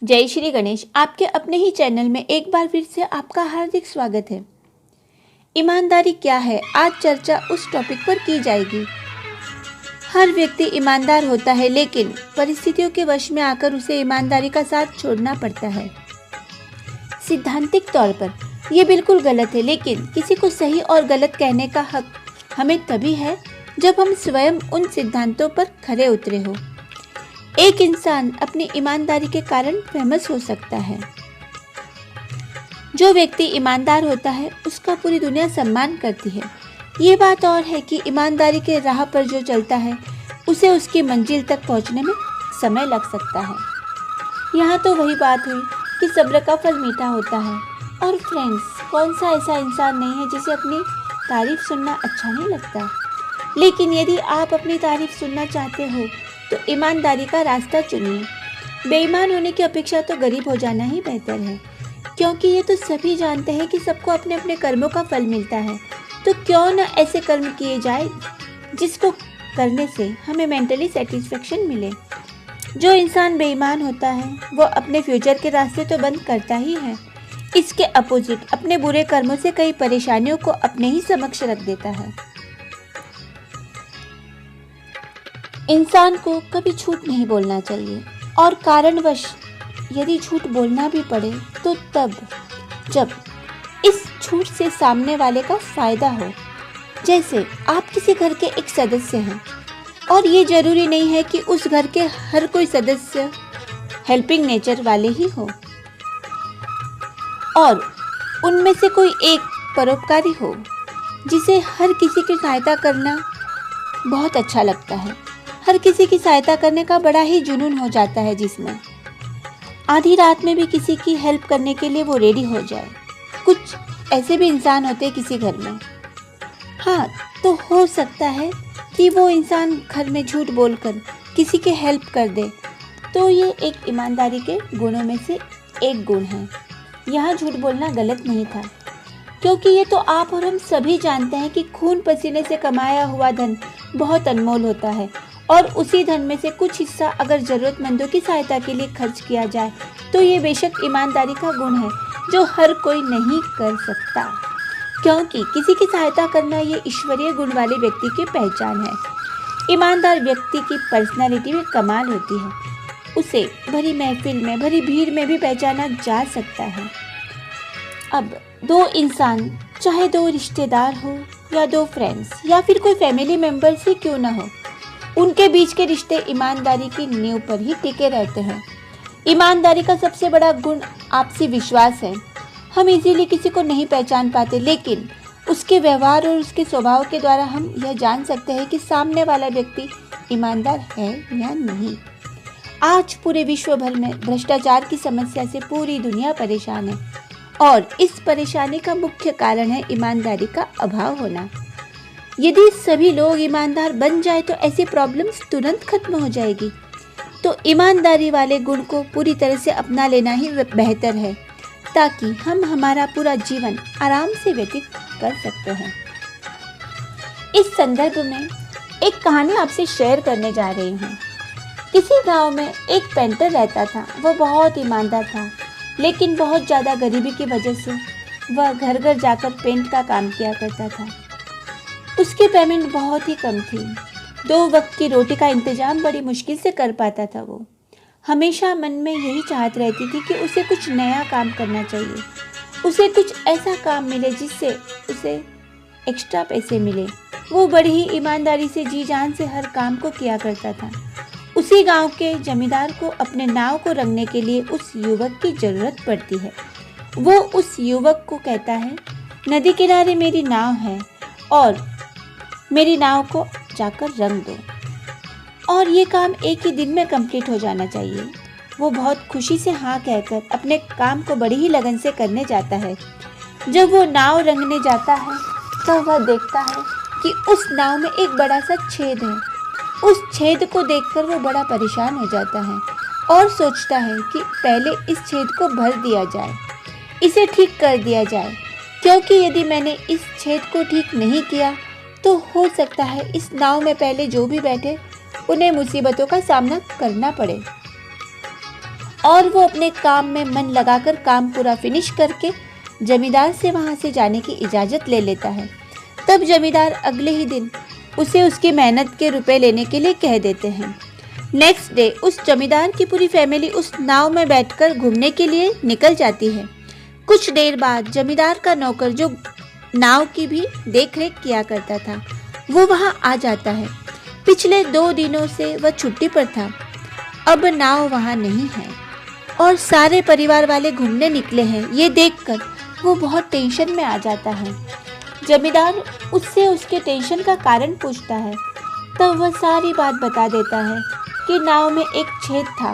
जय श्री गणेश। आपके अपने ही चैनल में एक बार फिर से आपका हार्दिक स्वागत है। ईमानदारी क्या है, आज चर्चा उस टॉपिक पर की जाएगी। हर व्यक्ति ईमानदार होता है, लेकिन परिस्थितियों के वश में आकर उसे ईमानदारी का साथ छोड़ना पड़ता है। सिद्धांतिक तौर पर यह बिल्कुल गलत है, लेकिन किसी को सही और गलत कहने का हक हमें तभी है जब हम स्वयं उन सिद्धांतों पर खरे उतरे हो। एक इंसान अपनी ईमानदारी के कारण फेमस हो सकता है। जो व्यक्ति ईमानदार होता है उसका पूरी दुनिया सम्मान करती है। ये बात और है कि ईमानदारी के राह पर जो चलता है उसे उसकी मंजिल तक पहुंचने में समय लग सकता है। यहाँ तो वही बात हुई कि सब्र का फल मीठा होता है। और फ्रेंड्स, कौन सा ऐसा इंसान नहीं है जिसे अपनी तारीफ सुनना अच्छा नहीं लगता। लेकिन यदि आप अपनी तारीफ सुनना चाहते हो तो ईमानदारी का रास्ता चुनिए। बेईमान होने की अपेक्षा तो गरीब हो जाना ही बेहतर है, क्योंकि ये तो सभी जानते हैं कि सबको अपने अपने कर्मों का फल मिलता है। तो क्यों न ऐसे कर्म किए जाए जिसको करने से हमें मेंटली सेटिस्फेक्शन मिले। जो इंसान बेईमान होता है वो अपने फ्यूचर के रास्ते तो बंद करता ही है, इसके अपोजिट अपने बुरे कर्मों से कई परेशानियों को अपने ही समक्ष रख देता है। इंसान को कभी झूठ नहीं बोलना चाहिए, और कारणवश यदि झूठ बोलना भी पड़े तो तब जब इस झूठ से सामने वाले का फायदा हो। जैसे आप किसी घर के एक सदस्य हैं और ये जरूरी नहीं है कि उस घर के हर कोई सदस्य हेल्पिंग नेचर वाले ही हो, और उनमें से कोई एक परोपकारी हो जिसे हर किसी की सहायता करना बहुत अच्छा लगता है। हर किसी की सहायता करने का बड़ा ही जुनून हो जाता है, जिसमें आधी रात में भी किसी की हेल्प करने के लिए वो रेडी हो जाए। कुछ ऐसे भी इंसान होते हैं किसी घर में। हाँ, तो हो सकता है कि वो इंसान घर में झूठ बोलकर किसी के हेल्प कर दे, तो ये एक ईमानदारी के गुणों में से एक गुण है। यहाँ झूठ बोलना गलत नहीं था, क्योंकि ये तो आप और हम सभी जानते हैं कि खून पसीने से कमाया हुआ धन बहुत अनमोल होता है, और उसी धन में से कुछ हिस्सा अगर ज़रूरतमंदों की सहायता के लिए खर्च किया जाए तो ये बेशक ईमानदारी का गुण है जो हर कोई नहीं कर सकता, क्योंकि किसी की सहायता करना ये ईश्वरीय गुण वाले व्यक्ति की पहचान है। ईमानदार व्यक्ति की पर्सनालिटी में कमाल होती है, उसे भरी महफिल में, भरी भीड़ में भी पहचाना जा सकता है। अब दो इंसान, चाहे दो रिश्तेदार हो या दो फ्रेंड्स या फिर कोई फैमिली मेम्बर्स ही क्यों ना हो, उनके बीच के रिश्ते ईमानदारी की नींव पर ही टिके रहते हैं। ईमानदारी का सबसे बड़ा गुण आपसी विश्वास है। हम इजीली किसी को नहीं पहचान पाते, लेकिन उसके व्यवहार और उसके स्वभाव के द्वारा हम यह जान सकते हैं कि सामने वाला व्यक्ति ईमानदार है या नहीं। आज पूरे विश्व भर में भ्रष्टाचार की समस्या से पूरी दुनिया परेशान है, और इस परेशानी का मुख्य कारण है ईमानदारी का अभाव होना। यदि सभी लोग ईमानदार बन जाए तो ऐसी प्रॉब्लम्स तुरंत खत्म हो जाएगी। तो ईमानदारी वाले गुण को पूरी तरह से अपना लेना ही बेहतर है, ताकि हम हमारा पूरा जीवन आराम से व्यतीत कर सकते हैं। इस संदर्भ में एक कहानी आपसे शेयर करने जा रही हूँ। किसी गांव में एक पेंटर रहता था। वह बहुत ईमानदार था, लेकिन बहुत ज़्यादा गरीबी की वजह से वह घर घर जाकर पेंट का काम किया करता था। उसकी पेमेंट बहुत ही कम थी। 2 वक्त की रोटी का इंतजाम बड़ी मुश्किल से कर पाता था। वो हमेशा मन में यही चाहत रहती थी कि उसे कुछ नया काम करना चाहिए, उसे कुछ ऐसा काम मिले जिससे उसे एक्स्ट्रा पैसे मिले। वो बड़ी ही ईमानदारी से जी जान से हर काम को किया करता था। उसी गांव के जमींदार को अपने नाव को रंगने के लिए उस युवक की ज़रूरत पड़ती है। वो उस युवक को कहता है, नदी किनारे मेरी नाव है और मेरी नाव को जाकर रंग दो, और ये काम एक ही दिन में कंप्लीट हो जाना चाहिए। वो बहुत खुशी से हाँ कहकर अपने काम को बड़ी ही लगन से करने जाता है। जब वो नाव रंगने जाता है तो वह देखता है कि उस नाव में एक बड़ा सा छेद है। उस छेद को देखकर वो बड़ा परेशान हो जाता है और सोचता है कि पहले इस छेद को भर दिया जाए, इसे ठीक कर दिया जाए, क्योंकि यदि मैंने इस छेद को ठीक नहीं किया तो हो सकता है इस नाव में पहले जो भी बैठे उन्हें मुसीबतों का सामना करना पड़े। और वो अपने काम में मन लगाकर काम पूरा फिनिश करके जमींदार से वहाँ से जाने की इजाज़त ले लेता है। तब जमींदार अगले ही दिन उसे उसकी मेहनत के रुपए लेने के लिए कह देते हैं। नेक्स्ट डे उस जमींदार की पूरी फैमिली उस नाव में बैठकर घूमने के लिए निकल जाती है। कुछ देर बाद जमींदार का नौकर, जो नाव की भी देखरेख किया करता था, वो वहाँ आ जाता है। पिछले 2 दिनों से वह छुट्टी पर था। अब नाव वहाँ नहीं है और सारे परिवार वाले घूमने निकले हैं। ये देखकर वो बहुत टेंशन में आ जाता है। जमींदार उससे उसके टेंशन का कारण पूछता है। तब वह सारी बात बता देता है कि नाव में एक छेद था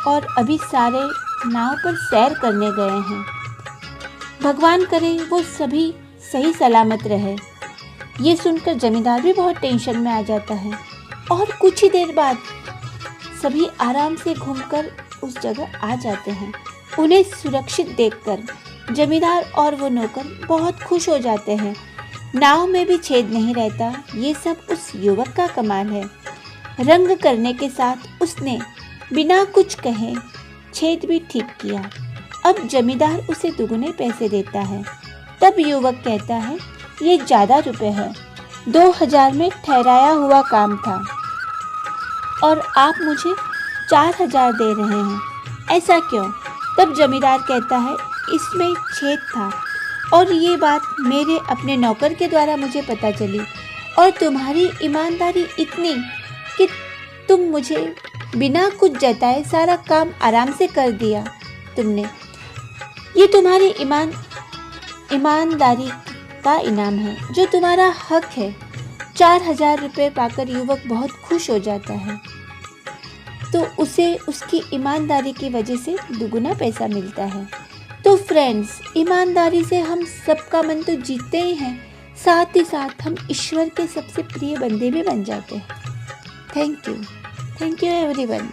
और अभी सारे नाव पर सैर करने गए हैं। भगवान करे वो सभी सही सलामत रहे। ये सुनकर जमींदार भी बहुत टेंशन में आ जाता है और कुछ ही देर बाद सभी आराम से घूमकर उस जगह आ जाते हैं। उन्हें सुरक्षित देखकर जमींदार और वो नौकर बहुत खुश हो जाते हैं। नाव में भी छेद नहीं रहता। ये सब उस युवक का कमाल है। रंग करने के साथ उसने बिना कुछ कहे छेद भी ठीक किया। अब जमींदार उसे दुगने पैसे देता है। तब युवक कहता है, ये ज़्यादा रुपए है, 2000 में ठहराया हुआ काम था और आप मुझे 4000 दे रहे हैं, ऐसा क्यों? तब जमींदार कहता है, इसमें छेद था और ये बात मेरे अपने नौकर के द्वारा मुझे पता चली और तुम्हारी ईमानदारी इतनी कि तुम मुझे बिना कुछ जताए सारा काम आराम से कर दिया तुमने। ये तुम्हारी ईमानदारी का इनाम है, जो तुम्हारा हक है। 4000 रुपये पाकर युवक बहुत खुश हो जाता है। तो उसे उसकी ईमानदारी की वजह से दुगुना पैसा मिलता है। तो फ्रेंड्स, ईमानदारी से हम सबका मन तो जीतते ही हैं, साथ ही साथ हम ईश्वर के सबसे प्रिय बंदे भी बन जाते हैं। Thank you everyone.